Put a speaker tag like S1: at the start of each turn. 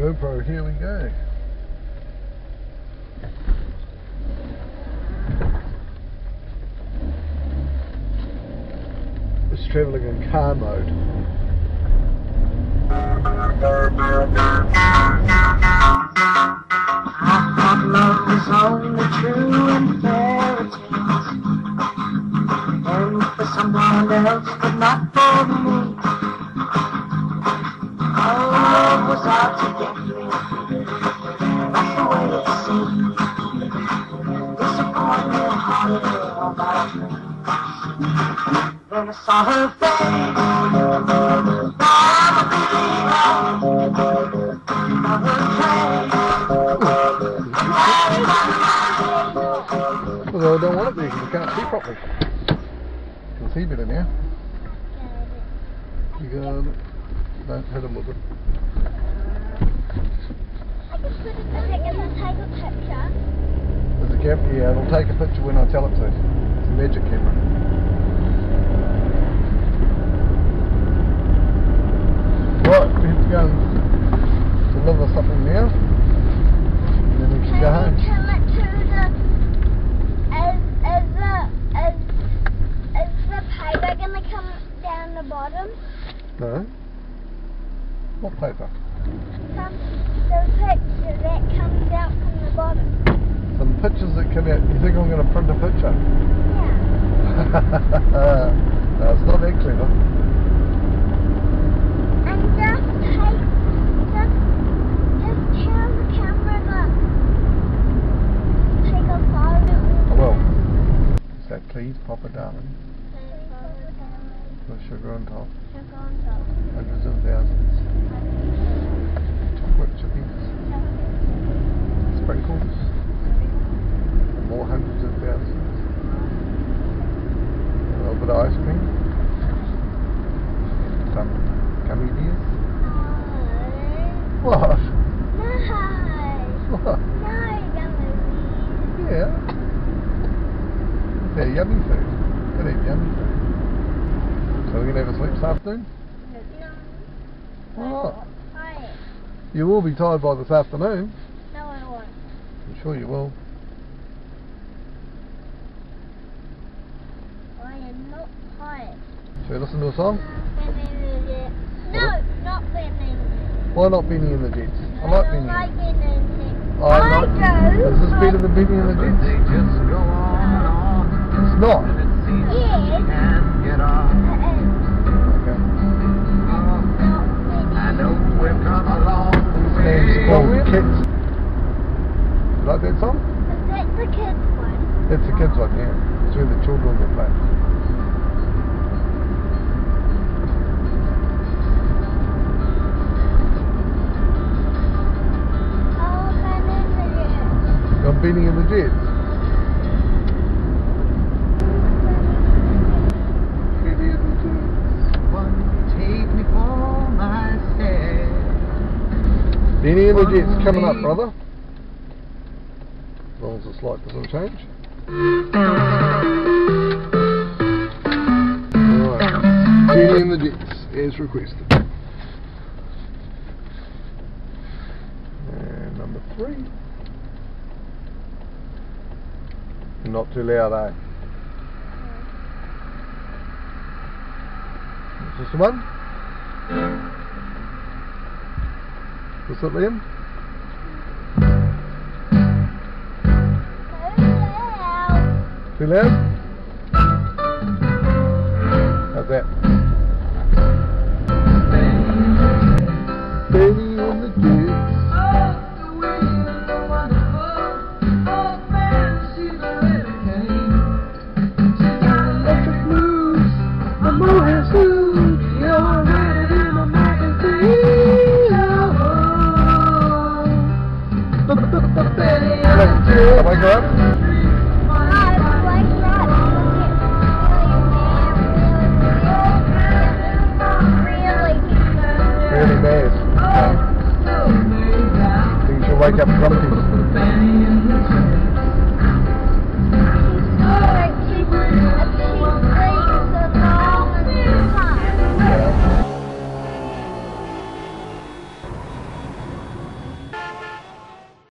S1: GoPro, here we go. It's travelling in car mode.
S2: I thought love was only true in fairy tales, and for someone else, but not for me. Oh, love was out to get me. That's the way it seemed. Disappointment haunted all my dreams. Then I saw her face.
S1: Well, I don't want it there because I can't see properly. You can see better now. You got it. Don't hit him with it.
S3: I can put it back and then take a picture.
S1: There's a camera, yeah, it'll take a picture when I tell it to. It's a magic camera. Right, we have to go and deliver something now. And then we can go home.
S3: Tell it to the is the paper gonna come down the bottom?
S1: No. What paper?
S3: The picture that comes out from the bottom.
S1: Some pictures that come out. You think I'm going to print a picture?
S3: Yeah.
S1: No, it's not that clever.
S3: And just tell the camera to take a photo.
S1: I will. So please, Papa darling, put sugar on top.
S3: Sugar on top.
S1: Hundreds of thousands. Chocolate chippies. Sprinkles. More hundreds of thousands. A little bit of ice cream. Some gummy bears.
S3: No.
S1: What?
S3: No.
S1: What?
S3: No, gummy.
S1: Yeah. They're yummy food. Gotta eat yummy food. So we're gonna have a sleep this afternoon?
S3: No.
S1: What?
S3: Tired.
S1: You will be tired by this afternoon.
S3: No, I won't.
S1: I'm sure you will.
S3: I am not tired.
S1: Shall we listen to a song?
S3: No, not Benny.
S1: Why not Benny and the Jets? I like Benny.
S3: I don't like Benny.
S1: I like.
S3: do.
S1: Is this better than Benny and the Jets?
S4: They just go on and on.
S1: It's not.
S4: And it seems
S3: Yes.
S4: you can't get off.
S1: Okay.
S4: I know we've come a long
S1: It's
S4: way.
S1: called Kids. You like that song?
S3: That's the kids one.
S1: It's a kids one, yeah. It's where the children will play.
S3: Oh,
S1: Got Benny and the Jets. Benny and the Jets.
S4: Take me for myself.
S1: Benny and the Jets coming up, brother. As long as this light doesn't change. Alright. Benny and the Jets, as requested. And number 3. Not too loud, eh? Is this the one? Is it, Liam? Too loud? How's that? Benny and the Jets. Electric blues, the Mohan suit, you're read it in a magazine. Benny and the Jets. Wake her up. Really bad. Okay. Think she'll wake up grumpy.